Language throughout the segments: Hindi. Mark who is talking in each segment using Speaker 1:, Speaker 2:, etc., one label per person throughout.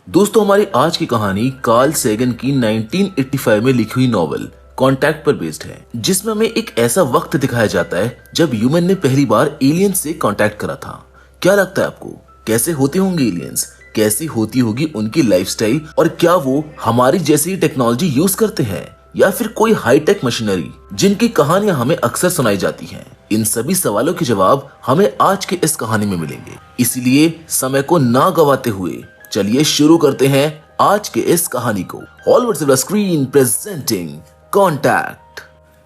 Speaker 1: दोस्तों, हमारी आज की कहानी कार्ल सेगन की 1985 में लिखी हुई नॉवल कॉन्टैक्ट पर बेस्ड है, जिसमें हमें एक ऐसा वक्त दिखाया जाता है जब ह्यूमन ने पहली बार एलियंस से कांटेक्ट करा था। क्या लगता है आपको, कैसे होते होंगे एलियंस, कैसी होती होगी उनकी लाइफस्टाइल, और क्या वो हमारी जैसी टेक्नोलॉजी यूज करते हैं या फिर कोई हाईटेक मशीनरी जिनकी कहानियां हमें अक्सर सुनाई जाती हैं? इन सभी सवालों के जवाब हमें आज की इस कहानी में मिलेंगे। इसलिए समय को ना गवाते हुए चलिए शुरू करते हैं आज के इस कहानी को। Hollywood silver screen presenting contact.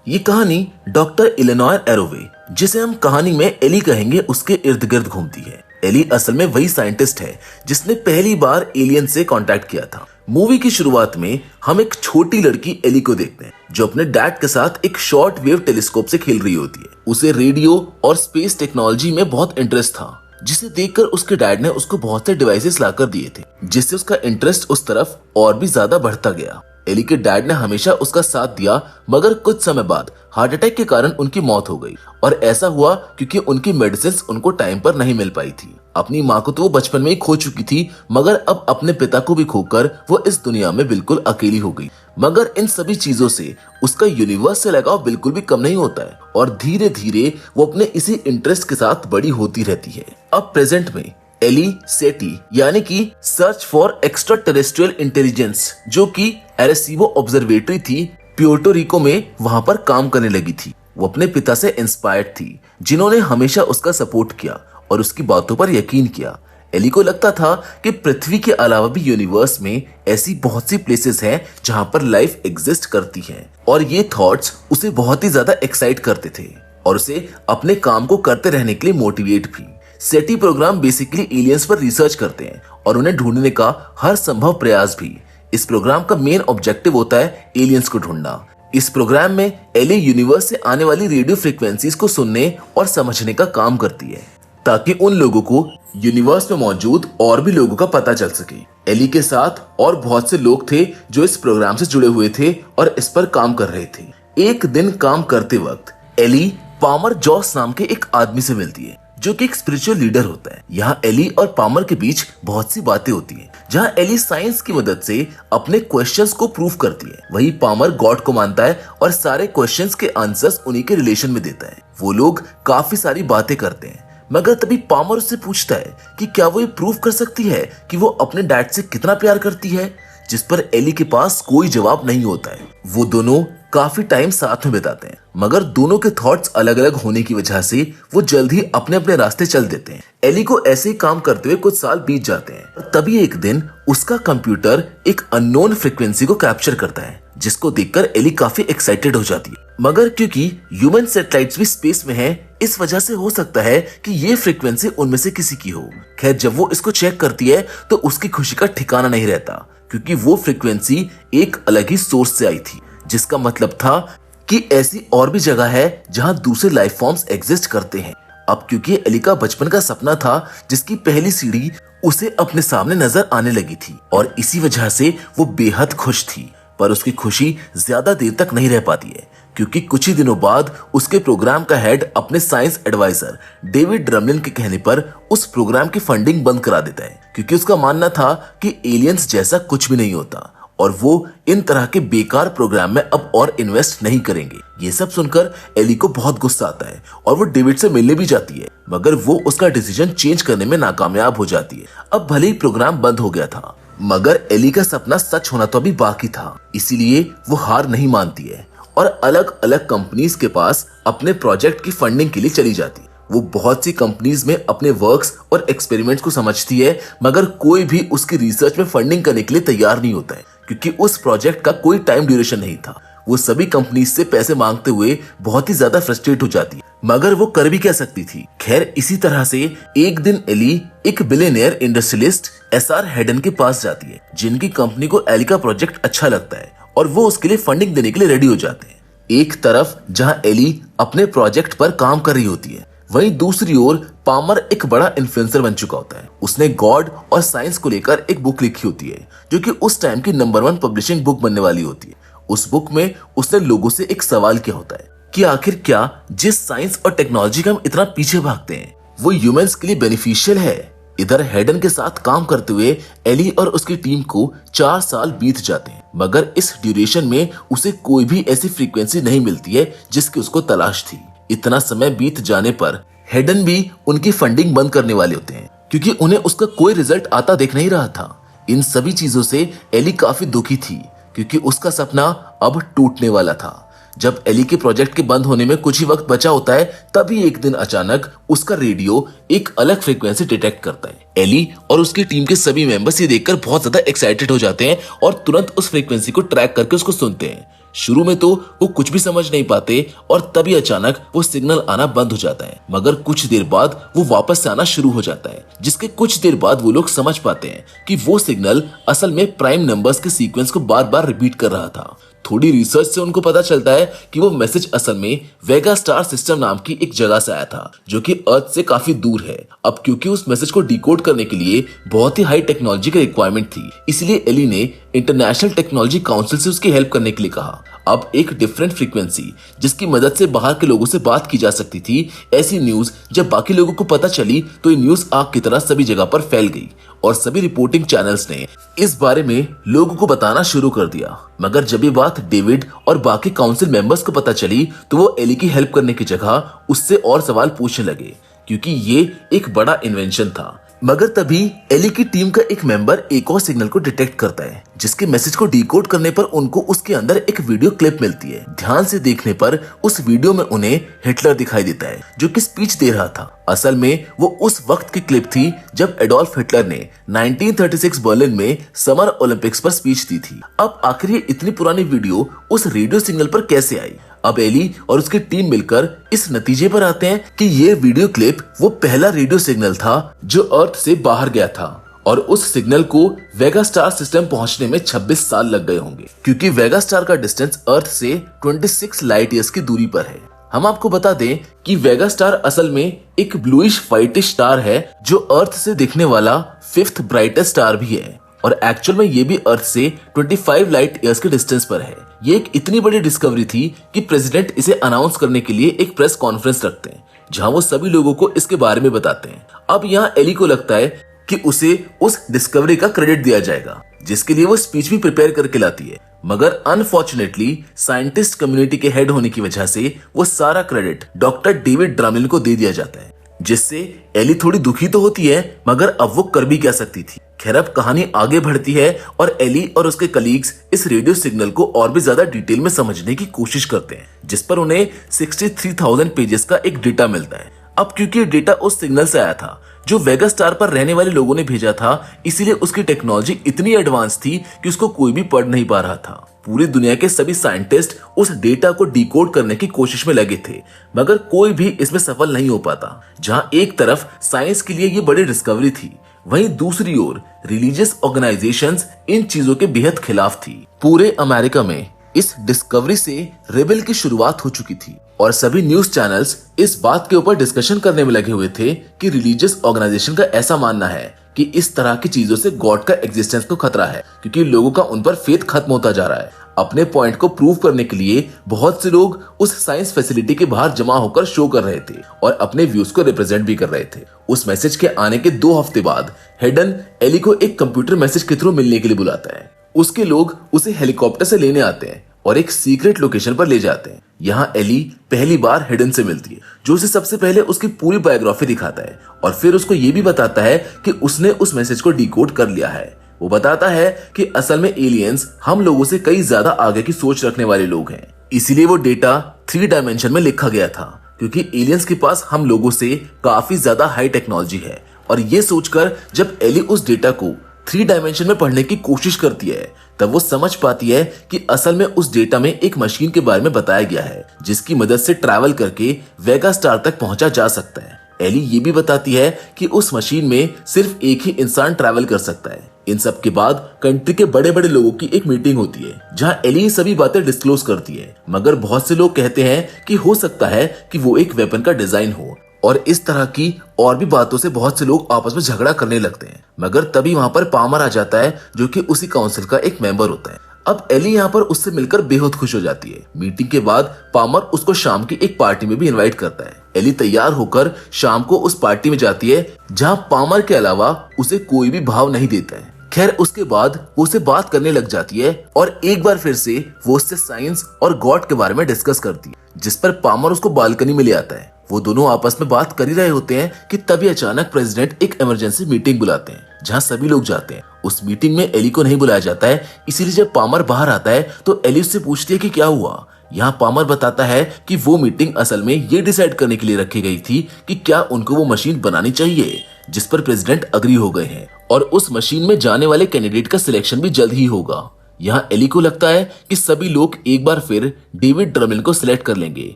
Speaker 1: ये कहानी डॉक्टर इलेनॉर एरोवे, जिसे हम कहानी में एली कहेंगे, उसके इर्द गिर्द घूमती है। एली असल में वही साइंटिस्ट है जिसने पहली बार एलियन से कांटेक्ट किया था। मूवी की शुरुआत में हम एक छोटी लड़की एली को देखते हैं जो अपने डैड के साथ एक शॉर्ट वेव टेलीस्कोप से खेल रही होती है। उसे रेडियो और स्पेस टेक्नोलॉजी में बहुत इंटरेस्ट था, जिसे देखकर उसके डैड ने उसको बहुत से डिवाइसेस लाकर दिए थे, जिससे उसका इंटरेस्ट उस तरफ और भी ज्यादा बढ़ता गया। एली के डैड ने हमेशा उसका साथ दिया, मगर कुछ समय बाद हार्ट अटैक के कारण उनकी मौत हो गई। और ऐसा हुआ क्योंकि उनकी मेडिसिन उनको टाइम पर नहीं मिल पाई थी। अपनी माँ को तो वो बचपन में ही खो चुकी थी, मगर अब अपने पिता को भी खोकर वो इस दुनिया में बिल्कुल अकेली हो गई। मगर इन सभी चीजों से उसका यूनिवर्स से लगाव बिल्कुल भी कम नहीं होता है, और धीरे धीरे वो अपने इसी इंटरेस्ट के साथ बड़ी होती रहती है। अब प्रेजेंट में एली सेटी यानी कि search for extra terrestrial intelligence, जो कि एरेसिवो ऑब्जर्वेटरी थी प्यूर्टो रिको में, वहां पर काम करने लगी थी। वो अपने पिता से इंस्पायर्ड थी, जिन्होंने हमेशा उसका सपोर्ट किया और उसकी बातों पर यकीन किया। एली को लगता था कि पृथ्वी के अलावा भी यूनिवर्स में ऐसी बहुत सी प्लेसेस हैं जहां पर लाइफ एग्जिस्ट करती है, और ये थॉट्स उसे बहुत ही ज्यादा एक्साइट करते थे और उसे अपने काम को करते रहने के लिए मोटिवेट भी। सेटी प्रोग्राम बेसिकली एलियंस पर रिसर्च करते हैं और उन्हें ढूंढने का हर संभव प्रयास भी। इस प्रोग्राम का मेन ऑब्जेक्टिव होता है एलियंस को ढूंढना। इस प्रोग्राम में एली यूनिवर्स से आने वाली रेडियो फ्रीक्वेंसीज को सुनने और समझने का काम करती है, ताकि उन लोगों को यूनिवर्स में मौजूद और भी लोगों का पता चल सके। एली के साथ और बहुत से लोग थे जो इस प्रोग्राम से जुड़े हुए थे और इस पर काम कर रहे थे। एक दिन काम करते वक्त एली पामर जॉस नाम के एक आदमी से मिलती है, जो कि एक स्पिरिचुअल लीडर होता है। यहाँ एली और पामर के बीच बहुत सी बातें होती हैं, जहाँ एली साइंस की मदद से अपने क्वेश्चंस को प्रूव करती है, वही पामर गॉड को मानता है और सारे क्वेश्चंस के आंसर्स उन्हीं के रिलेशन में देता है। वो लोग काफी सारी बातें करते हैं, मगर तभी पामर उससे पूछता है कि क्या वो ये प्रूव कर सकती है कि वो अपने डैड से कितना प्यार करती है, जिस पर एली के पास कोई जवाब नहीं होता है। वो दोनों काफी टाइम साथ में बिताते हैं, मगर दोनों के थॉट्स अलग अलग होने की वजह से वो जल्द ही अपने अपने रास्ते चल देते हैं। एली को ऐसे ही काम करते हुए कुछ साल बीत जाते हैं। तभी एक दिन उसका कंप्यूटर एक अननोन फ्रीक्वेंसी को कैप्चर करता है, जिसको देखकर एली काफी एक्साइटेड हो जाती है। मगर क्योंकि ह्यूमन सैटेलाइट्स भी स्पेस में हैं, इस वजह से हो सकता है कि ये फ्रीक्वेंसी उनमें से किसी की हो। खैर, जब वो इसको चेक करती है तो उसकी खुशी का ठिकाना नहीं रहता, क्योंकि वो फ्रीक्वेंसी एक अलग ही सोर्स से आई थी, जिसका मतलब था कि ऐसी और भी जगह है जहां दूसरे लाइफ फॉर्म्स एग्जिस्ट करते हैं। अब क्योंकि एली का बचपन का सपना था जिसकी पहली सीढ़ी उसे अपने सामने नजर आने लगी थी, और इसी वजह से वो बेहद खुश थी। पर उसकी खुशी ज्यादा देर तक नहीं रह पाती है, क्योंकि कुछ ही दिनों बाद उसके प्रोग्राम का हेड अपने साइंस एडवाइजर डेविड ड्रमलिन के कहने पर उस प्रोग्राम की फंडिंग बंद करा देता है, क्योंकि उसका मानना था कि एलियंस जैसा कुछ भी नहीं होता और वो इन तरह के बेकार प्रोग्राम में अब और इन्वेस्ट नहीं करेंगे। ये सब सुनकर एली को बहुत गुस्सा आता है और वो डेविड से मिलने भी जाती है, मगर वो उसका डिसीजन चेंज करने में नाकामयाब हो जाती है। अब भले ही प्रोग्राम बंद हो गया था, मगर एली का सपना सच होना तो अभी बाकी था, इसीलिए वो हार नहीं मानती है और अलग अलग कंपनीज के पास अपने प्रोजेक्ट की फंडिंग के लिए चली जाती है। वो बहुत सी कंपनीज में अपने वर्क्स और एक्सपेरिमेंट्स को समझती है, मगर कोई भी उसकी रिसर्च में फंडिंग करने के लिए तैयार नहीं होता है, क्योंकि उस प्रोजेक्ट का कोई टाइम ड्यूरेशन नहीं था। वो सभी कंपनीज से पैसे मांगते हुए बहुत ही ज्यादा फ्रस्ट्रेट हो जाती है, मगर वो कर भी क्या सकती थी। खैर, इसी तरह से एक दिन एली एक बिलियनियर इंडस्ट्रियलिस्ट एसआर हेडन के पास जाती है, जिनकी कंपनी को एली का प्रोजेक्ट अच्छा लगता है और वो उसके लिए फंडिंग देने के लिए रेडी हो जाते हैं। एक तरफ जहां एली अपने प्रोजेक्ट पर काम कर रही होती है, वहीं दूसरी ओर पामर एक बड़ा इन्फ्लुएंसर बन चुका होता है। उसने गॉड और साइंस को लेकर एक बुक लिखी होती है, जो कि उस टाइम की नंबर 1 पब्लिशिंग बुक बनने वाली होती है। उस बुक में उसने लोगों से एक सवाल किया होता है कि आखिर क्या जिस साइंस और टेक्नोलॉजी का हम इतना पीछे भागते हैं वो ह्यूमंस के लिए बेनिफिशियल है, इधर हेडन के साथ काम करते हुए एली और उसकी टीम को 4 साल बीत जाते हैं, मगर इस ड्यूरेशन में उसे कोई भी ऐसी फ्रीक्वेंसी नहीं मिलती है जिसकी उसको तलाश थी। इतना समय बीत जाने पर हेडन भी उनकी फंडिंग बंद करने वाले होते हैं, क्योंकि उन्हें उसका कोई रिजल्ट आता दिख नहीं रहा था। इन सभी चीजों से एली काफी दुखी थी, क्योंकि उसका सपना अब टूटने वाला था। जब एली के प्रोजेक्ट के बंद होने में कुछ ही वक्त बचा होता है, तभी एक दिन अचानक उसका रेडियो एक अलग फ्रीक्वेंसी डिटेक्ट करता है। एली और उसकी टीम के सभी मेंबर्स ये देखकर बहुत ज्यादा एक्साइटेड हो जाते हैं और तुरंत उस फ्रीक्वेंसी को ट्रैक करके उसको सुनते हैं। शुरू में तो वो कुछ भी समझ नहीं पाते और तभी अचानक वो सिग्नल आना बंद हो जाता है, मगर कुछ देर बाद वो वापस से आना शुरू हो जाता है, जिसके कुछ देर बाद वो लोग समझ पाते हैं कि वो सिग्नल असल में प्राइम नंबर्स के सीक्वेंस को बार बार रिपीट कर रहा था। थोड़ी रिसर्च से उनको पता चलता है कि वो मैसेज असल में वेगा स्टार सिस्टम नाम की एक जगह से आया था, जो कि अर्थ से काफी दूर है। अब क्योंकि उस मैसेज को डिकोड करने के लिए बहुत ही हाई टेक्नोलॉजी की रिक्वायरमेंट थी, इसलिए एली ने इंटरनेशनल टेक्नोलॉजी काउंसिल से उसकी हेल्प करने के लिए कहा। अब एक डिफरेंट फ्रीक्वेंसी जिसकी मदद से बाहर के लोगों से बात की जा सकती थी, ऐसी न्यूज जब बाकी लोगों को पता चली तो ये न्यूज आग की तरह सभी जगह पर फैल गई और सभी रिपोर्टिंग चैनल्स ने इस बारे में लोगों को बताना शुरू कर दिया। मगर जब ये बात डेविड और बाकी काउंसिल मेंबर्स को पता चली तो वो एली की हेल्प करने की जगह उससे और सवाल पूछने लगे, क्योंकि ये एक बड़ा इन्वेंशन था। मगर तभी एली की टीम का एक मेंबर एक और सिग्नल को डिटेक्ट करता है, जिसके मैसेज को डिकोड करने पर उनको उसके अंदर एक वीडियो क्लिप मिलती है। ध्यान से देखने पर उस वीडियो में उन्हें हिटलर दिखाई देता है, जो कि स्पीच दे रहा था। असल में वो उस वक्त की क्लिप थी जब एडोल्फ हिटलर ने 1936 बर्लिन में समर ओलंपिक्स पर स्पीच दी थी। अब आखिर ये इतनी पुरानी वीडियो उस रेडियो सिग्नल पर कैसे आई? अब एली और उसकी टीम मिलकर इस नतीजे पर आते हैं कि ये वीडियो क्लिप वो पहला रेडियो सिग्नल था जो अर्थ से बाहर गया था, और उस सिग्नल को वेगा स्टार सिस्टम पहुंचने में 26 साल लग गए होंगे, क्योंकि वेगा स्टार का डिस्टेंस अर्थ से 26 लाइट ईयर्स की दूरी पर है। हम आपको बता दें कि वेगा स्टार असल में एक ब्लूइश व्हाइटिश स्टार है, जो अर्थ से दिखने वाला 5th ब्राइटेस्ट स्टार भी है, और एक्चुअल में ये भी अर्थ से 25 लाइट ईयर्स के डिस्टेंस पर है। ये एक इतनी बड़ी डिस्कवरी थी कि प्रेसिडेंट इसे अनाउंस करने के लिए एक प्रेस कॉन्फ्रेंस रखते हैं, जहां वो सभी लोगों को इसके बारे में बताते हैं। अब यहाँ एली को लगता है कि उसे उस डिस्कवरी का क्रेडिट दिया जाएगा, जिसके लिए वो स्पीच भी प्रिपेयर करके लाती है, मगर अनफॉर्चुनेटली साइंटिस्ट कम्युनिटी के हेड होने की वजह से वो सारा क्रेडिट डॉक्टर डेविड ड्रमिल को दे दिया जाता है, जिससे एली थोड़ी दुखी तो होती है, मगर अब वो कर भी क्या सकती थी। खैर, अब कहानी आगे बढ़ती है और एली और उसके कलीग्स इस रेडियो सिग्नल को और भी ज्यादा डिटेल में समझने की कोशिश करते हैं, जिस पर उन्हें 63,000 पेजेस का एक डेटा मिलता है। अब क्योंकि डेटा उस सिग्नल से आया था जो वेगा स्टार पर रहने वाले लोगों ने भेजा था, इसीलिए उसकी टेक्नोलॉजी इतनी एडवांस थी कि उसको कोई भी पढ़ नहीं पा रहा था। पूरी दुनिया के सभी साइंटिस्ट उस डेटा को डिकोड करने की कोशिश में लगे थे, मगर कोई भी इसमें सफल नहीं हो पाता। जहां एक तरफ साइंस के लिए ये बड़ी डिस्कवरी थी, वहीं दूसरी ओर रिलीजियस ऑर्गेनाइजेशंस इन चीजों के बेहद खिलाफ थी। पूरे अमेरिका में इस डिस्कवरी से रेबेल की शुरुआत हो चुकी थी और सभी न्यूज चैनल्स इस बात के ऊपर डिस्कशन करने में लगे हुए थे कि रिलीजियस ऑर्गेनाइजेशन का ऐसा मानना है कि इस तरह की चीजों से गॉड का एग्जिस्टेंस को खतरा है, क्योंकि लोगों का उन पर फेथ खत्म होता जा रहा है। अपने पॉइंट को प्रूव करने के लिए बहुत से लोग उस साइंस फैसिलिटी के बाहर जमा होकर शो कर रहे थे और अपने व्यूज को रिप्रेजेंट भी कर रहे थे। उस मैसेज के आने के 2 हफ्ते बाद हेडन एली को एक कंप्यूटर मैसेज के थ्रू मिलने के लिए बुलाता है। उसके लोग उसे हेलीकॉप्टर से लेने आते हैं और एक सीक्रेट लोकेशन पर ले जाते हैं। यहाँ एली पहली बार हेडन से मिलती है, जो उसे सबसे पहले उसकी पूरी बायोग्राफी दिखाता है और फिर उसको ये भी बताता है कि उसने उस मैसेज को डिकोड कर लिया है। वो बताता है कि असल में एलियंस हम लोगों से कई ज्यादा आगे की सोच रखने वाले लोग हैं, इसीलिए वो डेटा 3 डायमेंशन में लिखा गया था, क्योंकि एलियंस के पास हम लोगों से काफी ज्यादा हाई टेक्नोलॉजी है। और ये सोचकर जब एली उस डेटा को 3 डायमेंशन में पढ़ने की कोशिश करती है, तब वो समझ पाती है कि असल में उस डेटा में एक मशीन के बारे में बताया गया है, जिसकी मदद से ट्रैवल करके वेगा स्टार तक पहुंचा जा सकता है। एली ये भी बताती है कि उस मशीन में सिर्फ एक ही इंसान ट्रैवल कर सकता है। इन सब के बाद कंट्री के बड़े बड़े लोगों की एक मीटिंग होती है, जहां एली सभी बातें डिस्क्लोज करती है, मगर बहुत से लोग कहते हैं कि हो सकता है कि वो एक वेपन का डिजाइन हो, और इस तरह की और भी बातों से बहुत से लोग आपस में झगड़ा करने लगते हैं। मगर तभी वहां पर पामर आ जाता है, जो कि उसी काउंसिल का एक मेंबर होता है। अब एली यहाँ पर उससे मिलकर बेहद खुश हो जाती है। मीटिंग के बाद पामर उसको शाम की एक पार्टी में भी इनवाइट करता है। एली तैयार होकर शाम को उस पार्टी में जाती है जहाँ पामर के अलावा उसे कोई भी भाव नहीं देता है। खैर उसके बाद वो उससे बात करने लग जाती है और एक बार फिर से वो उससे साइंस और गॉड के बारे में डिस्कस करती है, जिस पर पामर उसको बालकनी में ले आता है। वो दोनों आपस में बात कर ही रहे होते हैं कि तभी अचानक प्रेसिडेंट एक इमरजेंसी मीटिंग बुलाते हैं जहां सभी लोग जाते हैं। उस मीटिंग में एली को नहीं बुलाया जाता है, इसीलिए जब पामर बाहर आता है तो एली उससे पूछती है कि क्या हुआ। यहाँ पामर बताता है कि वो मीटिंग असल में ये डिसाइड करने के लिए रखी गई थी कि क्या उनको वो मशीन बनानी चाहिए, जिस पर प्रेसिडेंट अग्री हो गए हैं और उस मशीन में जाने वाले कैंडिडेट का सिलेक्शन भी जल्द ही होगा। यहाँ एली को लगता है कि सभी लोग एक बार फिर डेविड ड्रमलिन को सिलेक्ट कर लेंगे,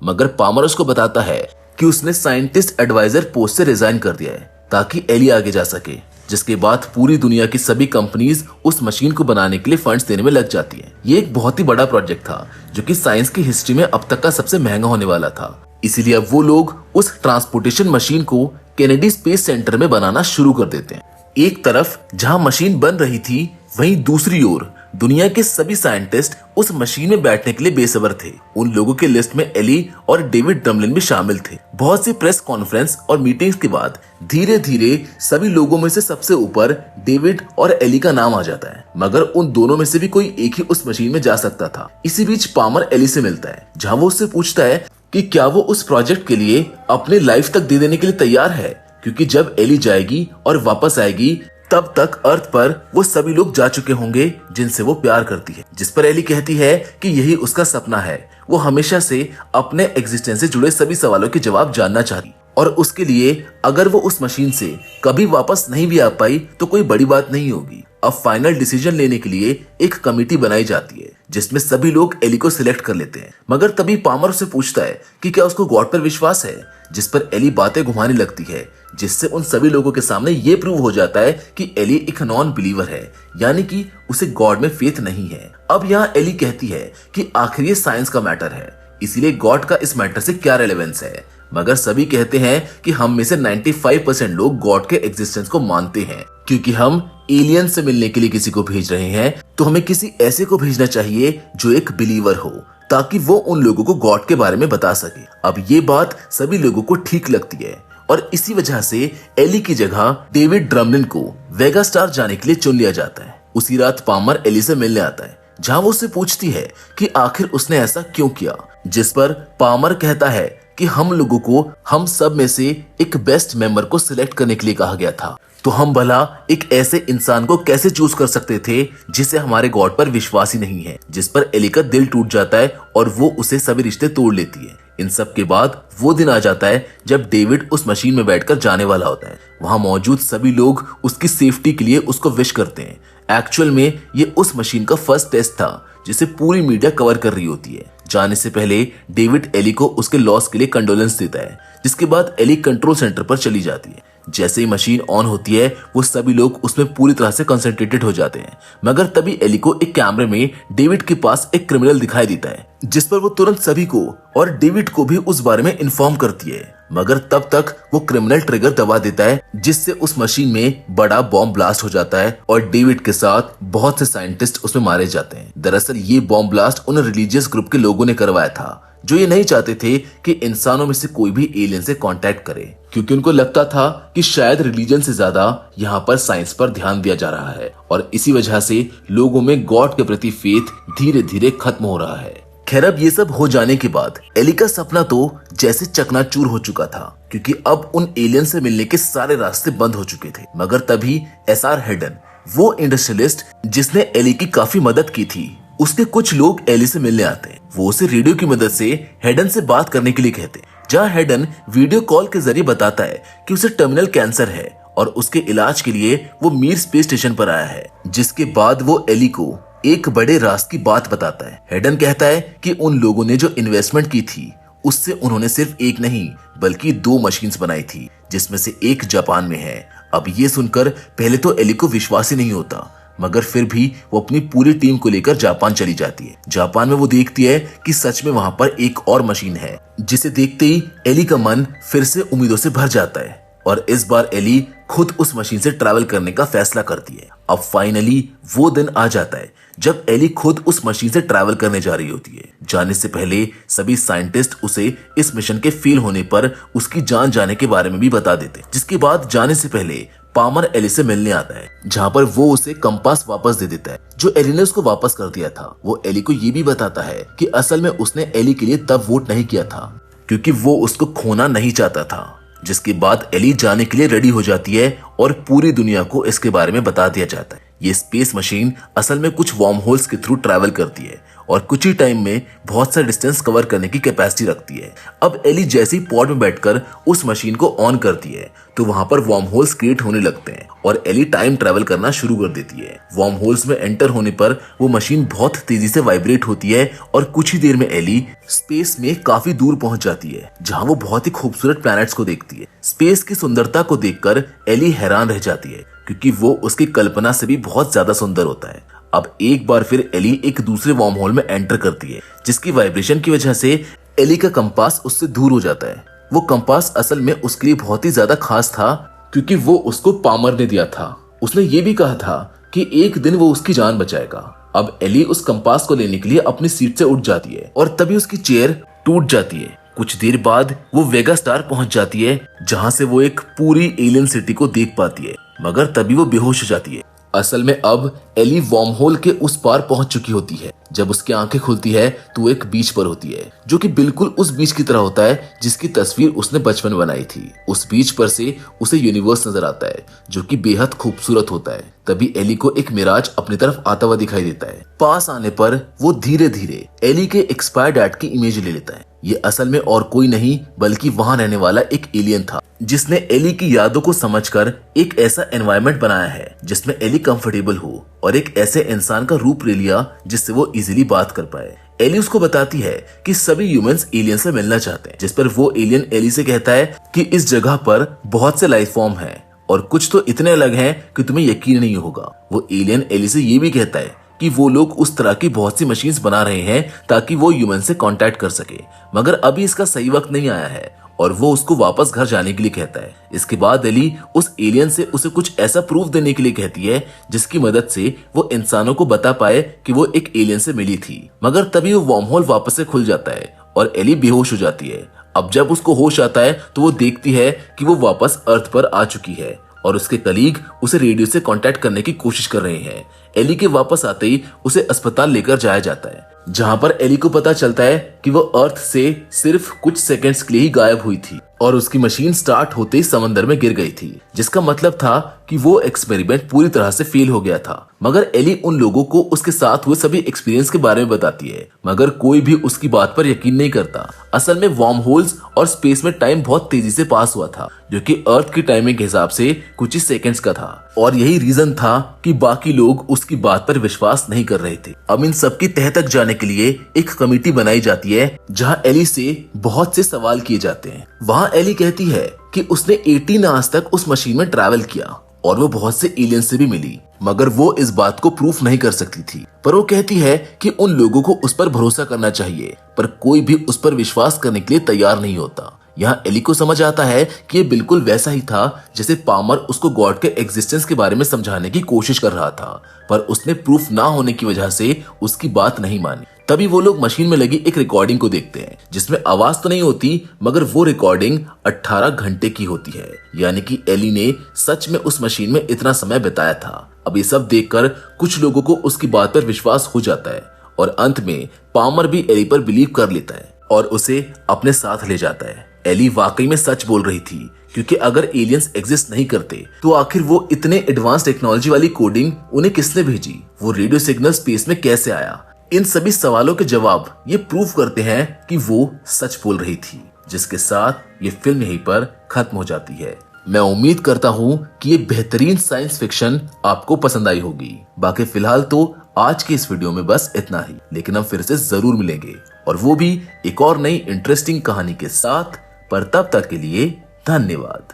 Speaker 1: मगर पामर उसको बताता है कि उसने साइंटिस्ट एडवाइजर पोस्ट से रिजाइन कर दिया है ताकि एली आगे जा सके, जिसके बाद पूरी दुनिया की सभी कंपनीज उस मशीन को बनाने के लिए फंड्स देने में लग जाती है। ये एक बहुत ही बड़ा प्रोजेक्ट था जो कि साइंस की हिस्ट्री में अब तक का सबसे महंगा होने वाला था। इसीलिए अब वो लोग उस ट्रांसपोर्टेशन मशीन को केनेडी स्पेस सेंटर में बनाना शुरू कर देते हैं। एक तरफ जहां मशीन बन रही थी, वहीं दूसरी ओर दुनिया के सभी साइंटिस्ट उस मशीन में बैठने के लिए बेसब्र थे। उन लोगों की लिस्ट में एली और डेविड ड्रमलिन भी शामिल थे। बहुत सी प्रेस कॉन्फ्रेंस और मीटिंग्स के बाद धीरे धीरे सभी लोगों में से सबसे ऊपर डेविड और एली का नाम आ जाता है, मगर उन दोनों में से भी कोई एक ही उस मशीन में जा सकता था। इसी बीच पामर एली से मिलता है, जहाँ वो उससे पूछता है कि क्या वो उस प्रोजेक्ट के लिए अपने लाइफ तक दे देने के लिए तैयार है, क्योंकि जब एली जाएगी और वापस आएगी तब तक अर्थ पर वो सभी लोग जा चुके होंगे जिनसे वो प्यार करती है। जिस पर एली कहती है कि यही उसका सपना है। वो हमेशा से अपने एग्जिस्टेंस से जुड़े सभी सवालों के जवाब जानना चाहती और उसके लिए अगर वो उस मशीन से कभी वापस नहीं भी आ पाई तो कोई बड़ी बात नहीं होगी। अब फाइनल डिसीजन लेने के लिए एक कमेटी बनाई जाती है जिसमें सभी लोग एली को सिलेक्ट कर लेते हैं, मगर तभी पामर से पूछता है कि क्या उसको गॉड पर विश्वास है, जिस पर एली बातें घुमाने लगती है, जिससे उन सभी लोगों के सामने ये प्रूव हो जाता है कि एली एक नॉन बिलीवर है, यानी कि उसे गॉड में फेथ नहीं है। अब यहाँ एली कहती है कि आखिर ये साइंस का मैटर है, इसीलिए गॉड का इस मैटर से क्या रेलेवेंस है, मगर सभी कहते हैं कि हम में से 95% लोग गॉड के एग्जिस्टेंस को मानते हैं। क्योंकि हम एलियन से मिलने के लिए किसी को भेज रहे हैं तो हमें किसी ऐसे को भेजना चाहिए जो एक बिलीवर हो, ताकि वो उन लोगों को गॉड के बारे में बता सके। अब ये बात सभी लोगों को ठीक लगती है और इसी वजह से एली की जगह डेविड ड्रमलिन को वेगा स्टार जाने के लिए चुन लिया जाता है। उसी रात पामर एली से मिलने आता है, जहां वो उससे पूछती है कि आखिर उसने ऐसा क्यों किया, जिस पर पामर कहता है कि हम लोगों को हम सब में से एक बेस्ट मेंबर को सिलेक्ट करने के लिए कहा गया था, तो हम भला एक ऐसे इंसान को कैसे चूज कर सकते थे जिसे हमारे गॉड पर विश्वास ही नहीं है। जिस पर एली का दिल टूट जाता है और वो उसे सभी रिश्ते तोड़ लेती है। इन सब के बाद वो दिन आ जाता है जब डेविड उस मशीन में बैठकर जाने वाला होता है। वहां मौजूद सभी लोग उसकी सेफ्टी के लिए उसको विश करते हैं। एक्चुअल में ये उस मशीन का फर्स्ट टेस्ट था जिसे पूरी मीडिया कवर कर रही होती है। जाने से पहले डेविड एली को उसके लॉस के लिए कंडोलेंस देता है, जिसके बाद एली कंट्रोल सेंटर पर चली जाती है। जैसे ही मशीन ऑन होती है वो सभी लोग उसमें पूरी तरह से कंसंट्रेटेड हो जाते हैं, मगर तभी एली को एक कैमरे में डेविड के पास एक क्रिमिनल दिखाई देता है, जिस पर वो तुरंत सभी को और डेविड को भी उस बारे में इन्फॉर्म करती है। मगर तब तक वो क्रिमिनल ट्रिगर दबा देता है, जिससे उस मशीन में बड़ा बॉम्ब ब्लास्ट हो जाता है और डेविड के साथ बहुत से साइंटिस्ट उसमें मारे जाते हैं। दरअसल ये बॉम्ब ब्लास्ट उन रिलीजियस ग्रुप के लोगों ने करवाया था जो ये नहीं चाहते थे कि इंसानों में से कोई भी एलियन से कांटेक्ट करे, क्योंकि उनको लगता था कि शायद रिलीजन से ज्यादा यहाँ पर साइंस पर ध्यान दिया जा रहा है और इसी वजह से लोगों में गॉड के प्रति फेथ धीरे धीरे खत्म हो रहा है। खैर अब ये सब हो जाने के बाद एली का सपना तो जैसे चकनाचूर हो चुका था, क्योंकि अब उन एलियन से मिलने के सारे रास्ते बंद हो चुके थे। मगर तभी एसआर हेडन, वो इंडस्ट्रियलिस्ट जिसने एली की काफी मदद की थी, उसके कुछ लोग एली से मिलने आते हैं। वो उसे रेडियो की मदद से हेडन से बात करने के लिए कहते हैं, जहाँ हेडन वीडियो कॉल के जरिए बताता है कि उसे टर्मिनल कैंसर है और उसके इलाज के लिए वो मीर स्पेस स्टेशन पर आया है। जिसके बाद वो एली को एक बड़े राज की बात बताता है। हेडन कहता है कि उन लोगों ने जो इन्वेस्टमेंट की थी उससे उन्होंने सिर्फ एक नहीं बल्कि 2 मशीन्स बनाई थी, जिसमें से एक जापान में है। अब ये सुनकर पहले तो एली को विश्वास ही नहीं होता, मगर फिर भी वो अपनी पूरी टीम को लेकर जापान चली जाती है। जापान में वो देखती है कि सच में वहां पर एक और मशीन है, जिसे देखते ही एली का मन फिर से उम्मीदों से भर जाता है और इस बार एली खुद उस मशीन से ट्रैवल करने का फैसला करती है। अब फाइनली वो दिन आ जाता है जब एली खुद उस मशीन से ट्रैवल करने जा रही होती है। जाने से पहले सभी साइंटिस्ट उसे इस मिशन के फेल होने पर उसकी जान जाने के बारे में भी बता देते, जिसके बाद जाने से पहले पामर एली से मिलने आता है, जहां पर वो उसे कंपास वापस दे देता है जो एली ने उसको वापस कर दिया था। वो एली को ये भी बताता है कि असल में उसने एली के लिए तब वोट नहीं किया था क्योंकि वो उसको खोना नहीं चाहता था। जिसके बाद एली जाने के लिए रेडी हो जाती है और पूरी दुनिया को इसके बारे में बता दिया जाता है। ये स्पेस मशीन असल में कुछ वार्म होल्स के थ्रू ट्रैवल करती है और कुछ ही टाइम में बहुत सा डिस्टेंस कवर करने की कैपेसिटी रखती है। अब एली जैसे ही पॉड में बैठकर उस मशीन को ऑन करती है तो वहां पर वार्म होल्स क्रिएट होने लगते हैं और एली टाइम ट्रैवल करना शुरू कर देती है। वार्म होल्स में एंटर होने पर वो मशीन बहुत तेजी से वाइब्रेट होती है और कुछ ही देर में एली स्पेस में काफी दूर पहुंच जाती है, जहां वो बहुत ही खूबसूरत प्लैनेट्स को देखती है। स्पेस की सुंदरता को देखकर एली हैरान रह जाती है क्योंकि वो उसकी कल्पना से भी बहुत ज्यादा सुंदर होता है। अब एक बार फिर एली एक दूसरे वार्म होल में एंटर करती है, जिसकी वाइब्रेशन की वजह से एली का कंपास उससे दूर हो जाता है। वो कंपास असल में उसके लिए बहुत ही ज्यादा खास था क्योंकि वो उसको पामर ने दिया था। उसने ये भी कहा था कि एक दिन वो उसकी जान बचाएगा। अब एली उस कंपास को लेने के लिए अपनी सीट से उठ जाती है और तभी उसकी चेयर टूट जाती है। कुछ देर बाद वो वेगा स्टार पहुंच जाती है, जहां से वो एक पूरी एलियन सिटी को देख पाती है, मगर तभी वो बेहोश हो जाती है। असल में अब एली वार्म होल के उस पार पहुंच चुकी होती है। जब उसकी आंखें खुलती है तो वो एक बीच पर होती है, जो कि बिल्कुल उस बीच की तरह होता है जिसकी तस्वीर उसने बचपन बनाई थी। उस बीच पर से उसे यूनिवर्स नजर आता है जो कि बेहद खूबसूरत होता है। तभी एली को एक मिराज अपनी तरफ आता हुआ दिखाई देता है। पास आने पर वो धीरे धीरे एली के एक्सपायर डैड की इमेज ले लेता है। ये असल में और कोई नहीं बल्कि वहां रहने वाला एक एलियन था, जिसने एली की यादों को समझकर एक ऐसा एनवायरनमेंट बनाया है जिसमें एली कंफर्टेबल हो और एक ऐसे इंसान का रूप ले लिया जिससे वो इजीली बात कर पाए। एली उसको बताती है कि सभी ह्यूमंस एलियन से मिलना चाहते हैं, जिस पर वो एलियन एली से कहता है कि इस जगह पर बहुत से लाइफ फॉर्म हैं और कुछ तो इतने अलग हैं कि तुम्हें यकीन नहीं होगा। वो एलियन एली से ये भी कहता है कि वो लोग उस तरह की बहुत सी मशीन्स बना रहे हैं ताकि वो ह्यूमन से कांटेक्ट कर सके, मगर अभी इसका सही वक्त नहीं आया है और वो उसको वापस घर जाने के लिए कहता है। इसके बाद एली उस एलियन से उसे कुछ ऐसा प्रूफ देने के लिए कहती है जिसकी मदद से वो इंसानों को बता पाए कि वो एक एलियन से मिली थी, मगर तभी वो वार्म होल वापस से खुल जाता है और एली बेहोश हो जाती है। अब जब उसको होश आता है तो वो देखती है कि वो वापस अर्थ पर आ चुकी है और उसके कलीग उसे रेडियो से कांटेक्ट करने की कोशिश कर रहे हैं। एली के वापस आते ही उसे अस्पताल लेकर जाया जाता है, जहां पर एली को पता चलता है कि वो अर्थ से सिर्फ कुछ सेकंड्स के लिए ही गायब हुई थी और उसकी मशीन स्टार्ट होते ही समंदर में गिर गई थी, जिसका मतलब था कि वो एक्सपेरिमेंट पूरी तरह से फेल हो गया था। मगर एली उन लोगों को उसके साथ हुए सभी एक्सपीरियंस के बारे में बताती है, मगर कोई भी उसकी बात पर यकीन नहीं करता। असल में वार्म होल्स और स्पेस में टाइम बहुत तेजी से पास हुआ था, जो कि अर्थ की टाइमिंग के हिसाब से कुछ ही सेकंड्स का था और यही रीजन था कि बाकी लोग उसकी बात पर विश्वास नहीं कर रहे थे। अब इन सबकी तह तक जाने के लिए एक कमेटी बनाई जाती है जहां एली से बहुत से सवाल किए जाते हैं। वहां एली कहती है कि उसने 18 आवर्स तक उस मशीन में ट्रैवल किया और वो बहुत से एलियन से भी मिली, मगर वो इस बात को प्रूफ नहीं कर सकती थी। पर वो कहती है कि उन लोगों को उस पर भरोसा करना चाहिए, पर कोई भी उस पर विश्वास करने के लिए तैयार नहीं होता। यहाँ एली को समझ आता है कि ये बिल्कुल वैसा ही था जैसे पामर उसको गॉड के एग्जिस्टेंस के बारे में समझाने की कोशिश कर रहा था, पर उसने प्रूफ ना होने की वजह से उसकी बात नहीं मानी। तभी वो लोग मशीन में लगी एक रिकॉर्डिंग को देखते हैं जिसमें आवाज तो नहीं होती, मगर वो रिकॉर्डिंग 18 घंटे की होती है, यानी कि एली ने सच में उस मशीन में इतना समय बिताया था। अब ये सब देखकर कुछ लोगों को उसकी बात पर विश्वास हो जाता है और अंत में पामर भी एली पर बिलीव कर लेता है और उसे अपने साथ ले जाता है। एली वाकई में सच बोल रही थी, क्योंकि अगर एलियंस एग्जिस्ट नहीं करते तो आखिर वो इतने एडवांस टेक्नोलॉजी वाली कोडिंग उन्हें किसने भेजी, वो रेडियो सिग्नल स्पेस में कैसे आया। इन सभी सवालों के जवाब ये प्रूव करते हैं कि वो सच बोल रही थी, जिसके साथ ये फिल्म यहीं पर खत्म हो जाती है। मैं उम्मीद करता हूँ कि ये बेहतरीन साइंस फिक्शन आपको पसंद आई होगी। बाकी फिलहाल तो आज के इस वीडियो में बस इतना ही, लेकिन हम फिर से जरूर मिलेंगे और वो भी एक और नई इंटरेस्टिंग कहानी के साथ। पर तब तक के लिए धन्यवाद।